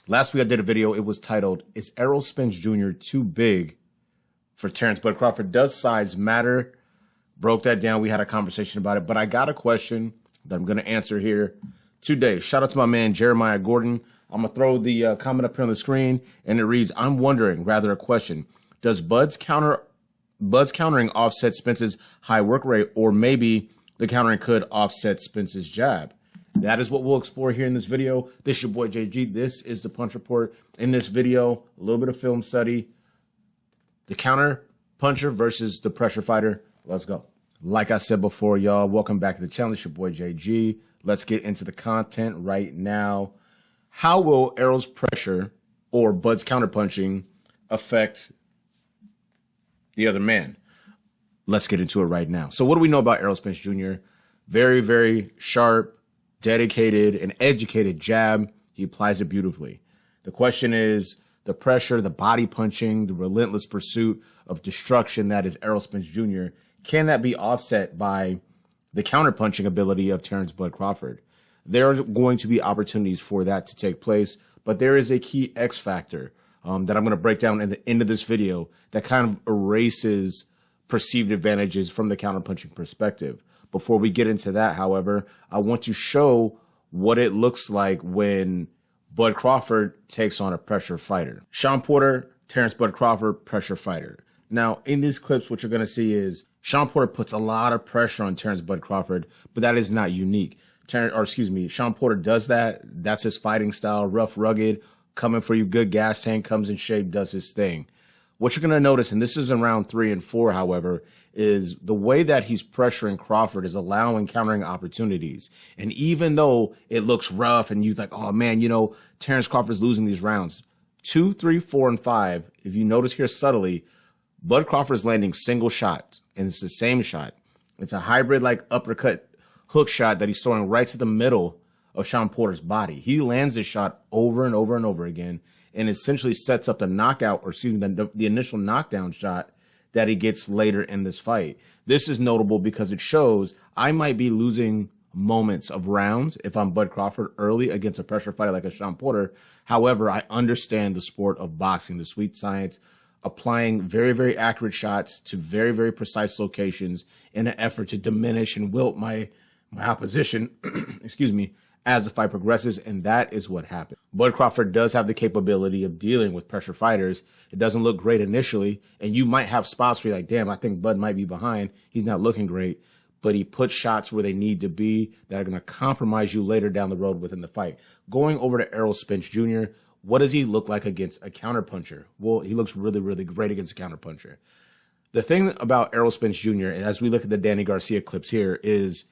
Last week I did a video. It was titled, "Is Errol Spence Jr. too big for Terence Bud Crawford? Does size matter?" Broke that down. We had a conversation about it, but I got a question that I'm going to answer here today. Shout out to my man, Jeremiah Gordon. I'm going to throw the comment up here on the screen, and it reads, "I'm wondering, rather a question, does Bud's countering offset Spence's high work rate, or maybe the countering could offset Spence's jab?" That is what we'll explore here in this video. This is your boy JG. This is the Punch Report. In this video, a little bit of film study. The counter puncher versus the pressure fighter. Let's go. Like I said before, y'all, welcome back to the channel. It's your boy JG. Let's get into the content right now. How will Errol's pressure or Bud's counterpunching affect the other man? Let's get into it right now. So what do we know about Errol Spence Jr.? Very, very sharp, dedicated, and educated jab. He applies it beautifully. The question is the pressure, the body punching, the relentless pursuit of destruction that is Errol Spence Jr. Can that be offset by the counterpunching ability of Terence Bud Crawford? There are going to be opportunities for that to take place, but there is a key X factor that I'm going to break down in the end of this video that kind of erases perceived advantages from the counterpunching perspective. Before we get into that, however, I want to show what it looks like when Bud Crawford takes on a pressure fighter. Shawn Porter, Terence Bud Crawford, pressure fighter. Now, in these clips, what you're going to see is Shawn Porter puts a lot of pressure on Terence Bud Crawford, but that is not unique. Shawn Porter does that. That's his fighting style, rough, rugged, coming for you, good gas tank, comes in shape, does his thing. What you're going to notice, and this is in round 3 and 4, however, is the way that he's pressuring Crawford is allowing countering opportunities. And even though it looks rough and you're like, oh man, you know, Terence Crawford's losing these rounds. 2, 3, 4, and 5, if you notice here subtly, Bud Crawford's landing single shots, and it's the same shot. It's a hybrid like uppercut hook shot that he's throwing right to the middle of Shawn Porter's body. He lands this shot over and over and over again, and essentially sets up the knockout, or excuse me, the initial knockdown shot that he gets later in this fight. This is notable because it shows I might be losing moments of rounds if I'm Bud Crawford early against a pressure fighter like a Shawn Porter. However, I understand the sport of boxing, the sweet science, applying very, very accurate shots to very, very precise locations in an effort to diminish and wilt my opposition, excuse me, as the fight progresses, and that is what happened. Bud Crawford does have the capability of dealing with pressure fighters. It doesn't look great initially, and you might have spots where you're like, damn, I think Bud might be behind. He's not looking great, but he puts shots where they need to be that are going to compromise you later down the road within the fight. Going over to Errol Spence Jr., what does he look like against a counterpuncher? Well, he looks really, really great against a counterpuncher. The thing about Errol Spence Jr., as we look at the Danny Garcia clips here, is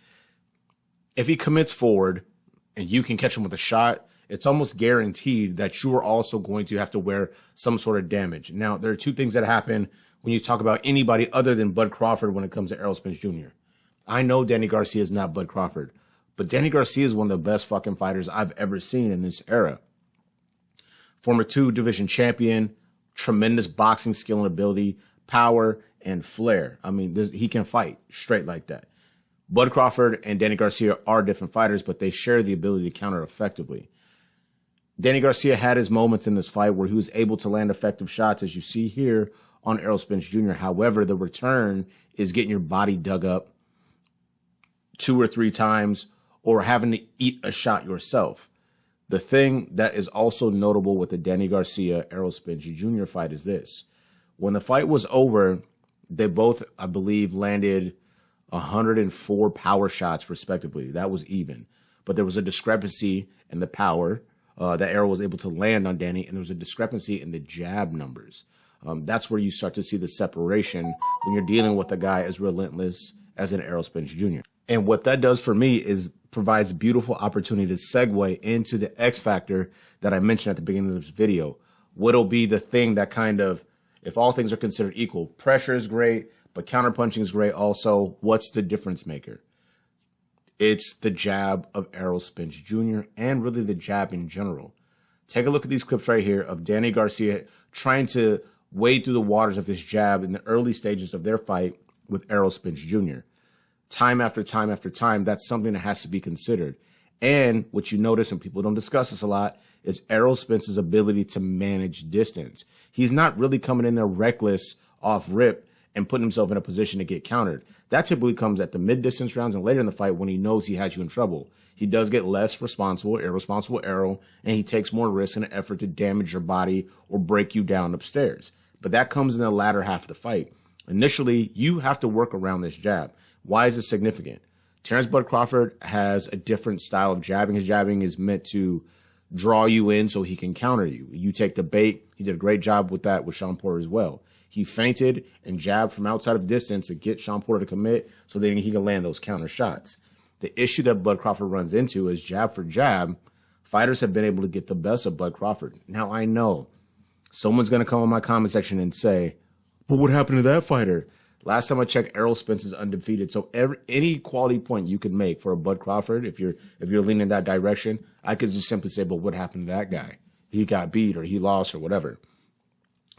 if he commits forward and you can catch him with a shot, it's almost guaranteed that you are also going to have to wear some sort of damage. Now, there are two things that happen when you talk about anybody other than Bud Crawford when it comes to Errol Spence Jr. I know Danny Garcia is not Bud Crawford, but Danny Garcia is one of the best fucking fighters I've ever seen in this era. Former 2-division champion, tremendous boxing skill and ability, power, and flair. I mean, he can fight straight like that. Bud Crawford and Danny Garcia are different fighters, but they share the ability to counter effectively. Danny Garcia had his moments in this fight where he was able to land effective shots, as you see here on Errol Spence Jr. However, the return is getting your body dug up 2 or 3 times or having to eat a shot yourself. The thing that is also notable with the Danny Garcia Errol Spence Jr. fight is this. When the fight was over, they both, I believe, landed 104 power shots respectively. That was even. But there was a discrepancy in the power that Errol was able to land on Danny, and there was a discrepancy in the jab numbers. That's where you start to see the separation when you're dealing with a guy as relentless as an Errol Spence Jr. And what that does for me is provides a beautiful opportunity to segue into the X factor that I mentioned at the beginning of this video. What'll be the thing that kind of, if all things are considered equal, pressure is great, but counterpunching is great also. What's the difference maker? It's the jab of Errol Spence Jr. and really the jab in general. Take a look at these clips right here of Danny Garcia trying to wade through the waters of this jab in the early stages of their fight with Errol Spence Jr. Time after time after time, that's something that has to be considered. And what you notice, and people don't discuss this a lot, is Errol Spence's ability to manage distance. He's not really coming in there reckless off rip and putting himself in a position to get countered. That typically comes at the mid-distance rounds and later in the fight when he knows he has you in trouble. He does get less irresponsible Errol, and he takes more risks in an effort to damage your body or break you down upstairs. But that comes in the latter half of the fight. Initially, you have to work around this jab. Why is it significant? Terence Bud Crawford has a different style of jabbing. His jabbing is meant to draw you in so he can counter you. You take the bait. He did a great job with that with Sean Porter as well. He feinted and jabbed from outside of distance to get Sean Porter to commit so then he can land those counter shots. The issue that Bud Crawford runs into is jab for jab. Fighters have been able to get the best of Bud Crawford. Now, I know someone's going to come in my comment section and say, but what happened to that fighter? Last time I checked, Errol Spence is undefeated. So any quality point you can make for a Bud Crawford, if you're leaning that direction, I could just simply say, but what happened to that guy? He got beat or he lost or whatever.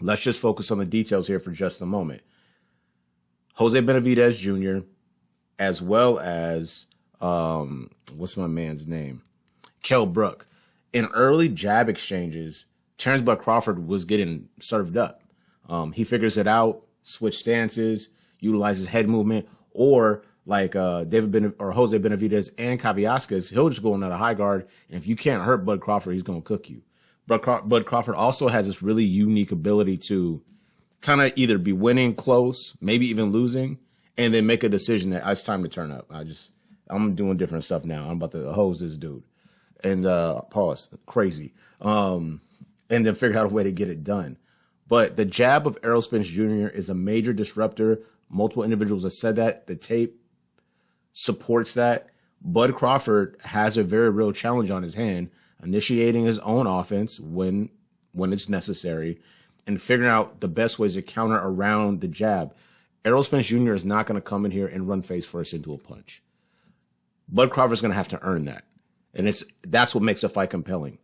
Let's just focus on the details here for just a moment. Jose Benavidez Jr., as well as, what's my man's name? Kell Brook. In early jab exchanges, Terence Bud Crawford was getting served up. He figures it out, switch stances, utilizes head movement, or like Jose Benavidez and Kavyaskis, he'll just go in at a high guard, and if you can't hurt Bud Crawford, he's going to cook you. Bud Crawford also has this really unique ability to kind of either be winning close, maybe even losing, and then make a decision that it's time to turn up. I'm doing different stuff now. I'm about to hose this dude. And pause, crazy. And then figure out a way to get it done. But the jab of Errol Spence Jr. is a major disruptor. Multiple individuals have said that. The tape supports that. Bud Crawford has a very real challenge on his hand, initiating his own offense when it's necessary and figuring out the best ways to counter around the jab. Errol Spence Jr. is not going to come in here and run face first into a punch. Bud Crawford's going to have to earn that. And that's what makes a fight compelling.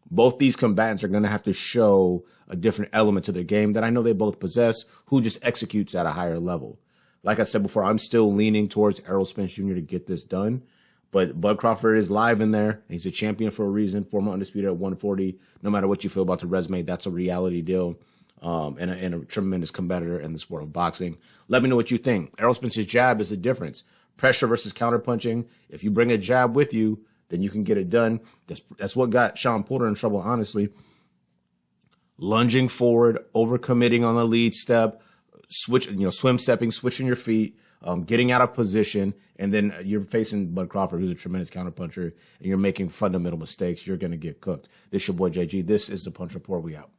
Both these combatants are going to have to show a different element to their game that I know they both possess, who just executes at a higher level. Like I said before, I'm still leaning towards Errol Spence Jr. to get this done. But Bud Crawford is live in there. He's a champion for a reason, former undisputed at 140. No matter what you feel about the resume, that's a reality deal. And a tremendous competitor in the sport of boxing. Let me know what you think. Errol Spence's jab is the difference. Pressure versus counterpunching. If you bring a jab with you, then you can get it done. That's what got Sean Porter in trouble, honestly. Lunging forward, overcommitting on the lead step, swim stepping, switching your feet, getting out of position, and then you're facing Bud Crawford, who's a tremendous counterpuncher, and you're making fundamental mistakes. You're going to get cooked. This is your boy JG. This is the Punch Report. We out.